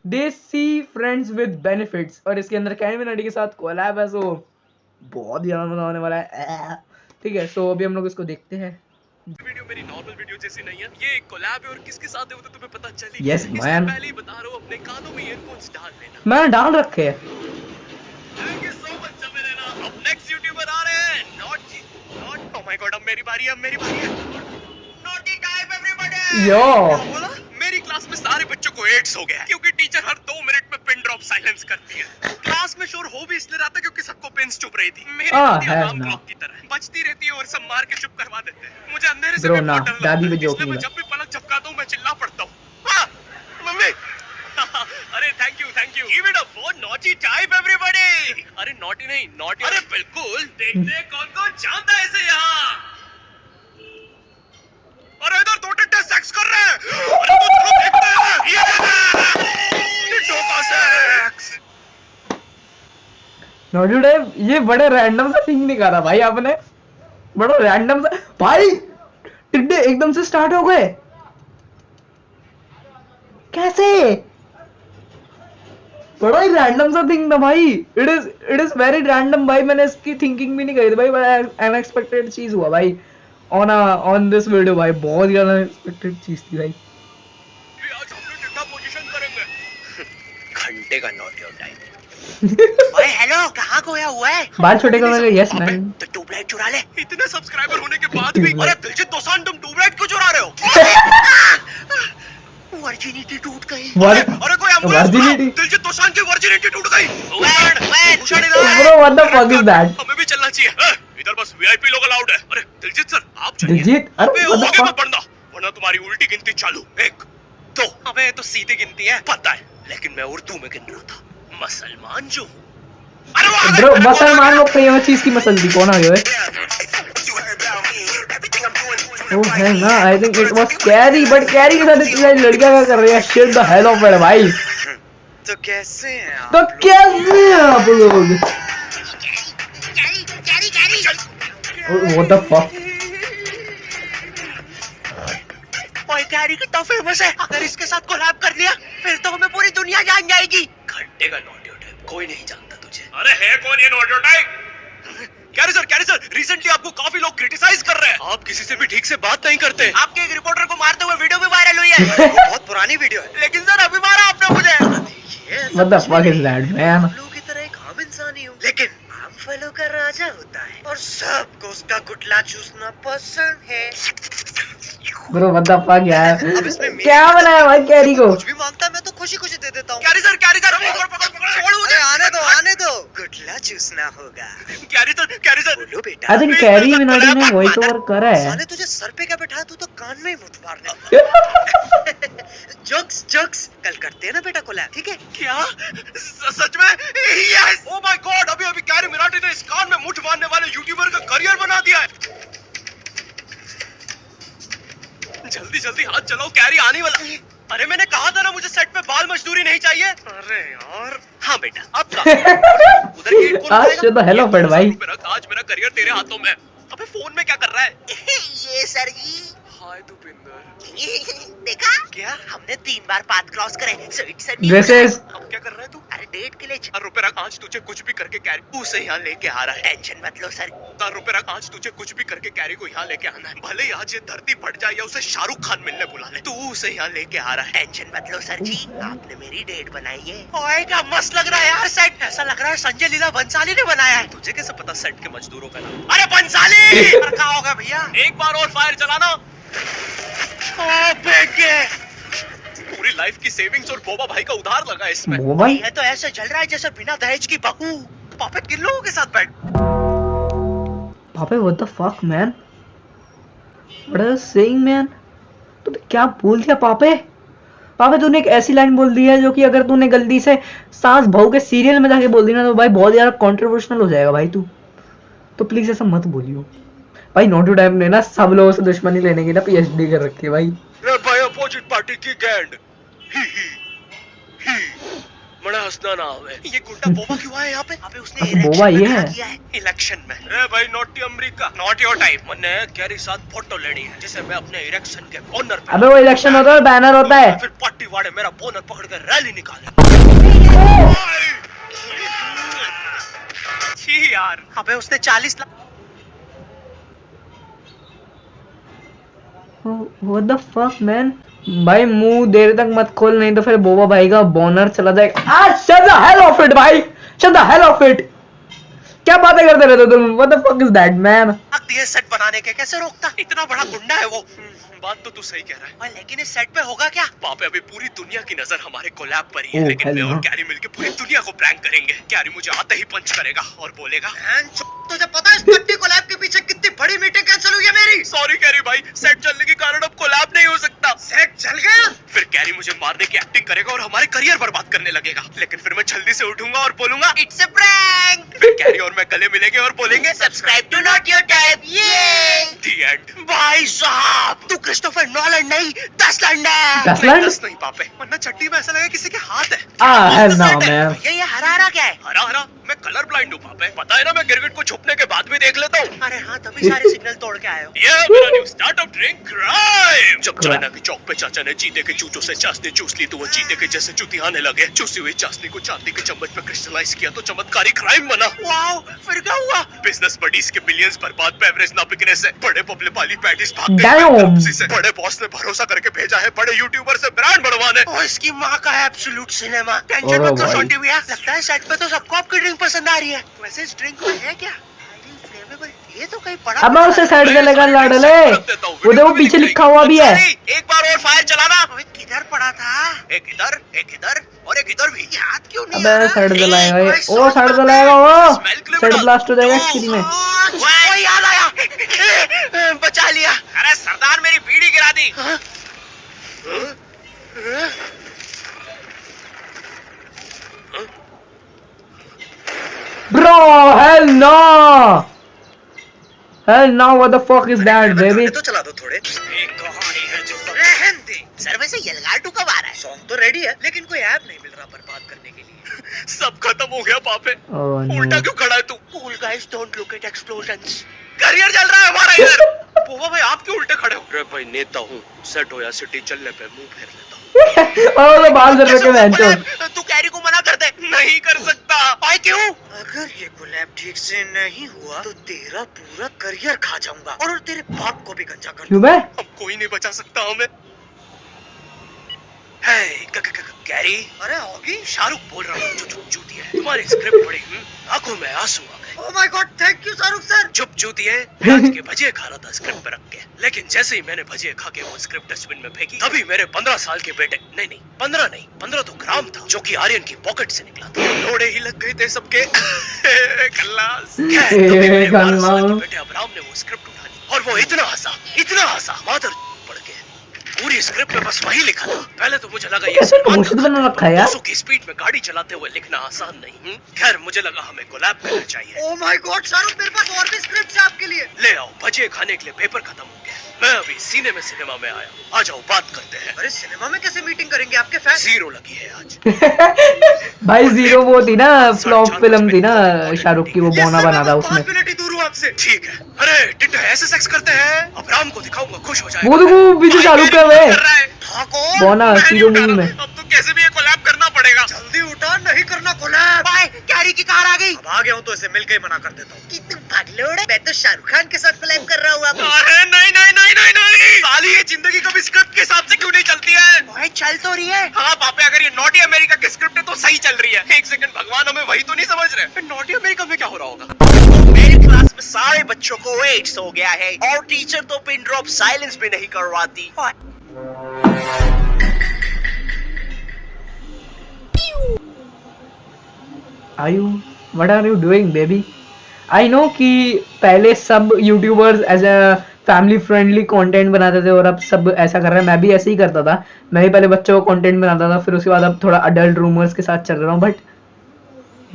देसी friends with benefits, और इसके अंदर कैरी मिनाटी के साथ कोलैब है, सो बहुत ज्यादा मजा आने वाला है। ठीक है, सो अभी हम लोग इसको देखते हैं। वीडियो मेरी नॉर्मल वीडियो जैसी नहीं है, ये कोलैब है और किसके साथ है वो तो तुम्हें पता चली। Yes, man. पहले ही बता रहा हूँ, अपने कानों में ईयरफोन्स डाल लेना। मैंने डाल रखे हैं। थैंक यू सो मच जमे लेना। अब नेक्स्ट यूट्यूबर आ रहे हैं, नॉट ओह माय गॉड, अब मेरी बारी है, नॉटी टाइप एवरीबॉडी। यो बोला मेरी क्लास में सारे बच्चों को एड्स हो गया है, क्योंकि टीचर हर 2 मिनट में पिन ड्रॉप साइलेंस करती है। क्लास में शोर हो भी इसलिए रहा था क्योंकि सबको पेन्स चुप रही थी। मेरी अलार्म क्लॉक की तरह बजती रहती है और सब मार के चुप करवा देते हैं। मुझे अंधेरे से भी बहुत डर लगता है, इसलिए मैं जब भी पलक झपकाता हूँ मैं चिल्ला पड़ता हूँ, हाँ मम्मी। अरे thank you give it up for naughty type everybody. अरे नॉटी नहीं, नॉटी। अरे बिल्कुल, देखते हैं कौन कौन जानता है इसे यहाँ। अरे इधर 2 टट्टे सेक्स कर रहे हैं। अरे तू तो देखता है ये टोका सेक्स। नॉटी टाइप, ये बड़े रैंडम सा थिंग नहीं करा भाई आपने, बड़ा रैंडम सा भाई। टिड्डे एकदम से स्टार्ट हो गए कैसे? बड़ा ही रैंडम सा थिंग था भाई। इट इज वेरी रैंडम भाई। मैंने इसकी थिंकिंग भी नहीं करी थी भाई, बड़ा अनएक्सपेक्टेड चीज हुआ भाई ऑन दिस वीडियो भाई। बहुत ज्यादा अनएक्सपेक्टेड चीज थी भाई। आज हम लोग टिड्डा पोजीशन करेंगे। घंटे का नॉट योर टाइम। ओए हेलो, कहाँ खोया हुआ है? बाल छोटे करोगे? Yes man. तो ट्यूबलाइट चुरा ले। इतने सब्सक्राइबर होने के बाद भी। अरे दिलजीत दोसांझ, तुम ट्यूबलाइट क्यों चुरा रहे हो? वर्जिनिटी टूट गई। अरे कोई एम्बुलेंस बुलाओ, दिलजीत दोसांझ की वर्जिनिटी टूट गई। Bro what the fuck is that? हमें भी चलना चाहिए। इधर बस वीआईपी लोग अलाउड है। अरे दिलजीत सर आप चलिए। दिलजीत, अरे आगे मत बढ़ना वरना तुम्हारी उल्टी गिनती चालू। 1 2। अबे तो सीधी गिनती है, पता है, लेकिन मैं उर्दू में गिन रहा था। मुसलमान जो। अरे वो ब्रो मुसलमान लोग कहीं चीज की मसल थी। कौन आ गया? ओह है ना, I think it was carry, but carry के साथ इतना लड़कियां क्या कर रही है? Shit the hell of it भाई। तो कैसे हैं आप? तो कैसे हैं आप लोग? What the fuck? ओए कैरी कितना फेमस है, अगर इसके साथ कोलैब कर लिया फिर तो हमें पूरी दुनिया जान जाएगी। घंटे का नॉट योर टाइप, कोई नहीं जानता तुझे। अरे है कौन ये not your type? Carry sir, recently आपको काफी लोग क्रिटिसाइज कर रहे हैं। आप किसी से भी ठीक से बात नहीं करते। आपके एक रिपोर्टर को मारते हुए वीडियो भी वायरल हुई है। वो बहुत पुरानी वीडियो है, लेकिन सर अभी मारा आपने मुझे। What the fuck is that man? लोगों की तरह एक आम इंसान ही हूँ, लेकिन आम फलों का राजा होता है और सबको उसका गुटला चूसना पसंद है। ब्रो व्हाट द फक यार? अब इसमें क्या बनाया भाई कैरी को? कुछ भी मांगता मैं तो खुशी खुशी दे देता हूँ। कैरी सर छोड़ मुझे। आने दो गुटला चूसना होगा। कैरी सर बोलो बेटा। आई थिंक कैरी मिनाटी ने वॉइस ओवर करा है। साले तुझे सर पे क्या बैठाया, तू तो कान में ही मुठ मारने। जोक्स कल करते हैं ना बेटा कोलैब, ठीक है? क्या सच में? यस। ओह माय गॉड, अभी कैरी मिनाटी ने इस कान में मुठ मारने वाले यूट्यूबर का करियर बना दिया है। जल्दी हाथ चलाओ, कैरी आने वाला। अरे मैंने कहा था ना मुझे सेट पे बाल मजदूरी नहीं चाहिए। अरे यार हाँ बेटा, अब उधर गेट कौन खोलेगा? हेलो फ्रेंड भाई। आज मेरा करियर तेरे हाथों में। अबे फोन में क्या कर रहा है? ये सर जी। हाय दुपिंदर। देखा क्या, हमने 3 बार पाथ क्रॉस करे। दिस इज अब क्या कर रहा है तू? अरे डेट के लिए। रुपए रख, आज तुझे कुछ भी करके कैरी उसे यहाँ लेके आ रहा है। टेंशन मत लो सर। रुपए रख, आज तुझे कुछ भी करके कैरी को यहाँ लेके आना है। भले ही आज ये धरती फट जाए या उसे शाहरुख खान मिलने बुला ले, तू उसे यहाँ लेके आ रहा है। टेंशन मत लो सर जी, आपने मेरी डेट बनाई है। ओए क्या मस्त लग रहा है यार सेट। ऐसा लग रहा है संजय लीला बंसाली ने बनाया है। तुझे कैसे पता सेट के मजदूरों का नाम? अरे बंसाली। क्या होगा भैया? एक बार और फायर चलाना। पूरी लाइफ की सेविंग्स और बोबा भाई का उधार लगा इसमें। बोबा ये तो ऐसे जल रहा है जैसे बिना दहेज की बहू। पापे किन लोगों के साथ बैठ। पापे what the fuck man? What are you saying man? तूने क्या बोल दिया पापे? पापे तूने एक ऐसी लाइन बोल दी है जो कि अगर तूने गलती से सास बहू के सीरियल में जाके बोल दी ना तो भाई बहुत ज्यादा कंट्रोवर्शियल हो जाएगा भाई तू। तो प्लीज ऐसा मत बोलियो भाई। नॉटी टाइप ने ना सब लोगों से दुश्मनी लेने की ना पीएचडी कर रखी है भाई। भाई अपोजिट पार्टी की गैंड। बड़ा हंसना ना आवे। ये गुंडा बोबा क्यों आया यहाँ पे? अबे उसने बोबा ये है इलेक्शन में। रे भाई naughty America, not your type. मैंने कैरी साथ फोटो लेनी है जिसे मैं अपने इलेक्शन के ऑनर पे। अबे वो इलेक्शन होता है और बैनर होता है। फिर पार्टी वाड़े मेरा बोनर पकड़कर रैली निकाले। छी यार, अबे उसने 40 lakh. What the fuck man? भाई मुंह देर तक मत खोल, नहीं तो फिर बोबा भाई का बोनर चला जाएगा। Shut the hell of it भाई, shut the hell of it। क्या बातें करते रहते हो तुम? What the fuck is that man? ये सेट बनाने के कैसे रोकता? इतना बड़ा गुंडा है वो। बात तो तू सही कह रहा है, लेकिन इस सेट पे होगा क्या? पापे अभी पूरी दुनिया की नजर हमारे कोलैब पर ही है, लेकिन मैं और कैरी मिलके पूरी दुनिया को प्रैंक करेंगे। कैरी मुझे आते ही पंच करेगा और बोलेगा, तुझे पता है इस कट्टी कोलैब के पीछे कितनी बड़ी मीटिंग कैंसिल हुई है मेरी? सॉरी कैरी भाई, सेट जलने के कारण अब कोलैब नहीं हो सकता। सेट जल गया? फिर कैरी मुझे मारने की एक्टिंग करेगा और हमारे करियर बर्बाद करने लगेगा। लेकिन फिर मैं जल्दी से उठूंगा और बोलूंगा इट्स अ प्रैंक। फिर कैरी और मैं गले मिलेंगे और बोलेंगे subscribe to not your type. ये द एंड। भाई साहब तू क्रिस्टोफर नॉलन नहीं, 10 नहीं पापे, वरना चट्टी में ऐसा लगा किसी के हाथ है। ये हरा क्या है? हरा मैं कलर ब्लाइंड हूँ पापे, पता है ना, मैं गिरगिट को छुपने के बाद भी देख लेता हूँ। अरे हाँ, तभी सारे सिग्नल तोड़ के आए हो। ये मेरा न्यू स्टार्टअप ड्रिंक क्राइम। जब चाइना की चौक पे चाचा ने चीते के चूचों से चाशनी चूस ली तो वो चीते के जैसे चुतियाने लगे। चूसी हुई चाशनी को चांदी के चम्मच पे क्रिस्टलाइज किया तो चमत्कारी क्राइम बना। वाओ, फिर क्या हुआ? बिजनेस बडीज के बिलियंस बर्बाद बेवरेज ना बिकने से, बड़े पबले वाली पैटीज भाग गए से, बड़े बॉस ने भरोसा करके भेजा है बड़े यूट्यूबर से ब्रांड बढ़वाने। और इसकी माँ का है एब्सोल्यूट सिनेमा। टेंशन मत लो छोटी भैया, लगता है सेट पे तो सबको आपकी ड्रिंक पसंद आ रही है। वैसे इस ड्रिंक में है क्या? ये तो कहीं पड़ा। अब मैं उसे साइड से लेकर लाडले, वो देखो पीछे लिखा हुआ भी है। एक बार और फायर चलाना। किधर पड़ा था? एक इधर और एक इधर भी। याद क्यों नहीं? अबे साइड से लाएगा ये, ओ साइड से लाएगा वो, साइड ब्लास्ट हो जाएगा स्क्रीन में। वो याद आया, बचा लिया। अरे सरदार मेरी बीड़ी गिरा दी। Bro, hell no! Hell no, what the fuck is that, baby? तो चला दो थोड़े। एक कहानी है जो रहन दे। सर वैसे यलगाटू कब आ रहा है? सॉन्ग तो रेडी है, लेकिन कोई ऐप नहीं मिल रहा बर्बाद करने के लिए। सब खत्म हो गया पापे। उल्टा क्यों खड़ा है तू? Cool guys don't look at explosions. Career चल रहा है हमारा इधर। बोबा भाई आप क्यों उल्टे खड़े हो? अरे भाई नेता हूँ, सेट हो या सिटी चलने पे मुंह फेर लेता हूँ। और बाल कर रखे मैं तू कैरी को मना कर दे। नहीं कर सकता। भाई क्यों? अगर ये कोलैब ठीक से नहीं हुआ तो तेरा पूरा करियर खा जाऊंगा और तेरे बाप को भी गंजा कर दूंगा। अब कोई नहीं बचा सकता हमें। कैरी, अरे होगी, शाहरुख बोल रहा हूँ। चूती है, तुम्हारी स्क्रिप्ट पढ़ी, आंखों में आंसू आ गए। Oh my God, thank you Shahrukh sir. चुप चूती है, आज के भजिए खा रहा था स्क्रिप्ट पे रख के, लेकिन जैसे ही मैंने भजिए खा के वो स्क्रिप्ट डस्टबिन में फेंकी, तभी मेरे 15 साल के बेटे, नहीं 15 तो ग्राम था, जो कि आर्यन की पॉकेट से निकला था। लोड़े ही लग गए थे सबके। खल्लास। बेटे अब्राहम ने वो स्क्रिप्ट उठा ली और वो इतना हंसा मादर पड़ के। पूरी स्क्रिप्ट में बस वही लिखा था। पहले तो मुझे लगा ये बना रखा है यार। 200 की स्पीड में गाड़ी चलाते हुए लिखना आसान नहीं। खैर मुझे लगा हमें कोलैब करना चाहिए। ओह माय गॉड शाहरुख, मेरे पास और भी स्क्रिप्ट है आपके लिए। ले आओ, भजिए खाने के लिए पेपर खत्म हो गया। मैं अभी सिनेमा में आया, आ जाओ बात करते हैं। अरे सिनेमा में कैसे मीटिंग करेंगे? आपके फैन जीरो लगी है आज। भाई जीरो वो थी ना, फ्लॉप फिल्म थी ना शाहरुख की, वो बोना बना था उसमें। 5 मिनट ही दूर हूँ आपसे। ठीक है। अरे टिट्टू ऐसे सेक्स करते हैं, अब्राहम को दिखाऊंगा, खुश हो जाएगा। वो देखो पीछे शाहरुख का वे बोना हीरो मूवी में। अब तो कैसे भी ये कोलैब करना पड़ेगा। जल्दी उठा, नहीं करना कोलैब। भाई कैरी की कार आ गई। अब आ गया हूँ तो इसे मिलकर ही मना कर देता हूँ। कितने भागलोड़ है, मैं तो शाहरुख खान के साथ कोलैब कर रहा हूँ। अरे नहीं साली, ये जिंदगी कभी स्क्रिप्ट के हिसाब से क्यों नहीं चलती है? भाई चल तो रही है। हाँ पापे, अगर ये नॉटी अमेरिका की स्क्रिप्ट है तो सही चल रही है। एक सेकंड, भगवान हमें वही तो नहीं समझ रहे। नॉटी अमेरिका में क्या हो रहा होगा? मेरी क्लास में सारे बच्चों को एड्स हो गया है और टीचर तो पिन ड्रॉप साइलेंस भी नहीं करवाती। What are you doing, baby? I know कि पहले सब YouTubers as a family friendly content बनाते थे और अब सब ऐसा कर रहे हैं। मैं भी ऐसे ही करता था, मैं भी पहले बच्चों को कंटेंट बनाता था, फिर उसके बाद अब थोड़ा अडल्ट रूमर्स के साथ चल रहा हूँ, बट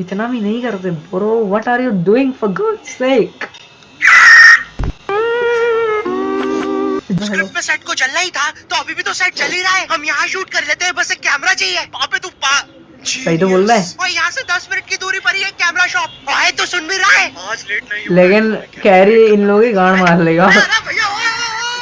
इतना भी नहीं करते bro. What are you doing for God's sake? Script में सेट को चलना ही था तो अभी भी तो सेट चल ही रहा है। हम यहाँ शूट कर लेते हैं, बस एक कैमरा चाहिए। पापे तू सही तो बोल रहा है। और यहाँ से 10 मिनट की दूरी पर ही एक कैमरा शॉप है, तो सुन भी रहा है। आज लेट नहीं, लेकिन कैरी इन लोगों की गांड मार लेगा।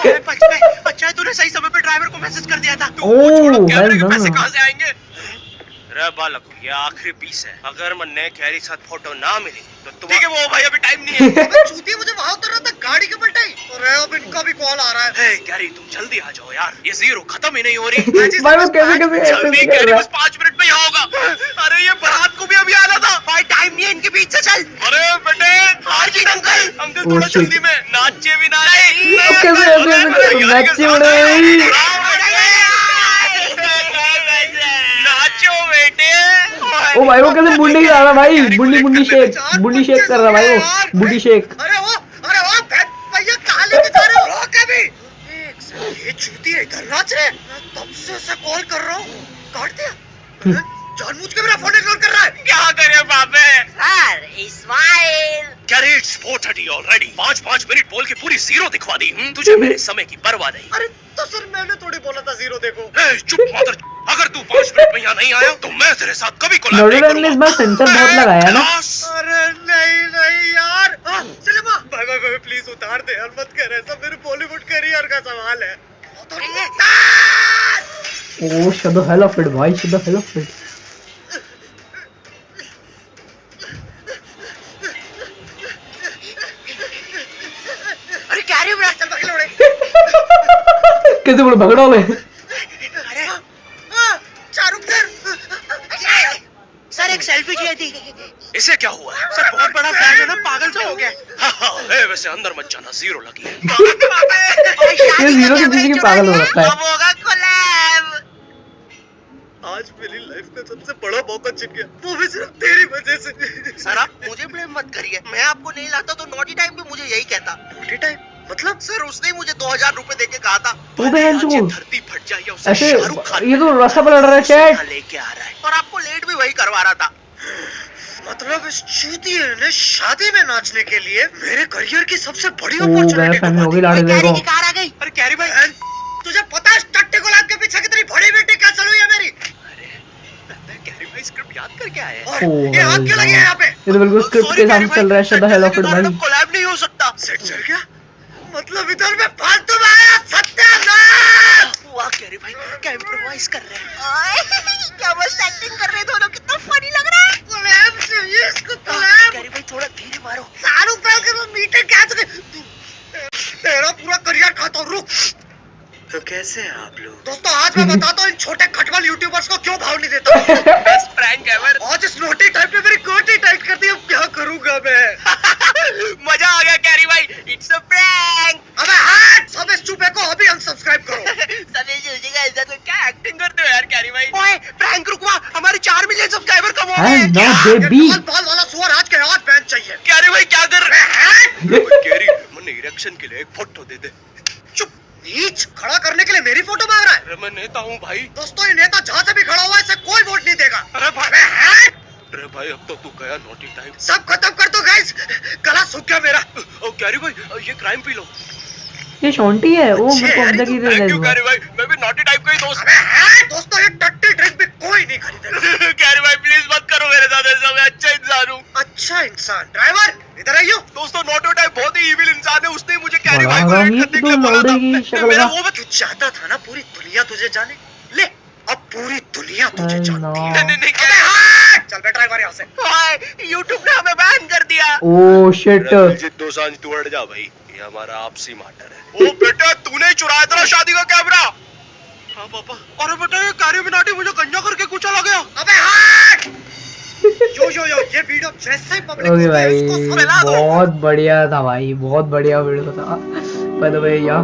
अच्छा है तूने सही समय पे ड्राइवर को मैसेज कर दिया था। ओह पैसे कहाँ से आएंगे? रे बालक, ये आखिरी पीस है। अगर मन्ने कैरी साथ फोटो ना मिली तो तुम ठीक है वो भाई, अभी टाइम नहीं है। चूतिया मुझे वहां उतर रहा था, गाड़ी के पलटाई। अरे अब इनका भी कॉल आ रहा है। हे कैरी तुम जल्दी आ जाओ यार, ये जीरो खत्म ही नहीं हो रही। भाई वो कैसे जल्दी कैरी, बस 5 मिनट में यहाँ होगा। अरे ये बारात को भी अभी आना था भाई, टाइम नहीं है इनके बीच से चल। अरे बेटे हार्दिक अंकल थोड़ा जल्दी में, नाचे भी ना ओ भाई वो कैसे बुंडी आ रहा भाई, बुंडी शेक कर रहा भाई, वो बुंडी शेक। अरे वो भैया कहाँ लेके जा रहे हो? रोक अभी। ये चूतिया इधर नाच रहे, तब से उसे कॉल कर रहा हूँ, काट दिया। जानबूझ के मेरा फोन इग्नोर कर रहा है। क्या करे बाबे? Sir Ismail Carry it's 4:30 already. 5 minute बोल के पूरी जीरो दिखवा दी। तुझे मेरे समय की परवाह नहीं। अरे तो सर मैंने थोड़ी बोला था जीरो देखो। चुप मादर, अगर तू 5 मिनट में यहाँ नहीं आया तो मैं तेरे साथ कभी कोलैब नहीं करूंगा। इस बार सेंसर बहुत लगाया ना। अरे नहीं यार, सिनेमा भाई प्लीज उतार दे यार, मत कर ऐसा, मेरे बॉलीवुड करियर का सवाल है। Oh shut the hell of it भाई, shut the hell of it. अरे कैरी उड़ा, चल पकड़ उड़े। कैसे बोले भगड़ोगे? अरे शाहरुख सर एक सेल्फी चाहिए थी। इसे क्या हुआ है? सर बहुत बड़ा फैन है ना, पागल सा हो गया। हाँ, वैसे अंदर मत जाना, जीरो लगी है। ये जीरो के पीछे पागल हो रखा है। अब होगा कोलैब। आज मेरी लाइफ का सबसे बड़ा मौका छिन गया, वो भी सिर्फ तेरी वजह से। सर आप मुझे ब्लेम मत करिए, मैं आपको नहीं लाता तो नॉटी टाइम भी मुझे यही कहता। नॉटी टाइम मतलब? सर उसने मुझे 2000 रुपए देके कहा था धरती फट जाए या ऐसे ये तो रास्ता पर लड़ रहा है चैट लेके आ रहा है, और आपको लेट भी वही करवा रहा था। मतलब इस चूतिए ने शादी में नाचने के लिए मेरे करियर की सबसे बड़ी अपॉर्चुनिटी होगी लाड़ी देखो। कार आ गई। अरे कैरी भाई तुझे पता है टट्टे गुलाब के पीछे कितनी बड़ी बेटी क्या चल रही है मेरी? अरे कैरी भाई स्क्रिप्ट याद करके आए हैं। ये हाथ क्यों लगे हैं यहाँ पे? ये तो बिल्कुल स्क्रिप्ट के साथ चल रहा है। Shut the hell of it भाई, कोलैब नहीं हो सकता। सेट चल गया मतलब इधर में फालतू में आया सत्यानाश। वाह कैरी भाई क्या इम्प्रोवाइज कर रहे हैं। क्या मस्त एक्टिंग कर रहे हैं दोनों, कितना फनी लग रहा है। कोलैब चाहिए इसको, कोलैब। कैरी भाई थोड़ा धीरे मारो। शाहरुख खान के वो मीटर क्या तेरा पूरा करियर खाता हूँ, रुक। तो कैसे हैं आप लोग? दोस्तों आज मैं बताता हूँ इन छोटे खटमल यूट्यूबर्स को क्यों भाव नहीं देता। Best prank ever. आज इस नोटी टाइप ने मेरी कोटी टाइट कर दी, अब क्या करूंगा मैं? मजा आ गया कैरी भाई, इट्स अ प्रैंक। अबे हट, सब इस चुपे को अभी अनसब्सक्राइब करो। सभी जूझेगा इज्जत में, क्या एक्टिंग करते हो यार कैरी भाई। ओए प्रैंक रुकवा, हमारे 4 मिलियन सब्सक्राइबर कम हो गए। ना बेबी बाल वाला सुअर आज के आज बैन चाहिए। कैरी भाई क्या कर रहे हैं? कैरी मुझे इरेक्शन के लिए एक फोटो दे दे। चुप, नीच खड़ा करने के लिए मेरी फोटो मांग रहा है। अरे मैं नेता हूँ भाई। दोस्तों ये नेता जहाँ से भी खड़ा हुआ है इसे कोई वोट नहीं देगा। अरे भाई अब तो तू गया नोटी टाइम। सब खत्म कर दो गाइस, गला सूख गया मेरा। ओ कैरी भाई ये क्राइम पी लो। ये शॉन्टी है वो, मेरे को अंदर की थैंक यू कैरी भाई, मैं भी नोटी टाइप का ही दोस्त। अबे दोस्तों ये टट्टी ड्रिंक भी कोई नहीं खरीदेगा। कैरी भाई प्लीज मत करो मेरे साथ ऐसा, मैं अच्छा इंसान हूँ। अच्छा इंसान? ड्राइवर इधर आइयो। दोस्तों नोटो टाइप बहुत ही इविल इंसान है, उसने मुझे कैरी भाई को रेड करने के लिए बोला था। मेरा वो तू चाहता था ना पूरी दुनिया तुझे जाने, ले अब पूरी दुनिया तुझे जानती है। नहीं चल बे ड्राइवर यहाँ से। यूट्यूब ने हमें बैन कर दिया। Oh shit. दो सांझ तू हट जा भाई, ये हमारा आपसी मैटर है। ओ बेटा तूने चुराया था शादी का कैमरा? हाँ पापा। अरे बेटा ये कैरी मिनाटी मुझे गंजा करके कुछ चला गया। अबे हट। यो ये वीडियो जैसे ही पब्लिक ओके भाई बहुत बढ़िया था भाई, बहुत बढ़िया वीडियो था। बाय द वे यार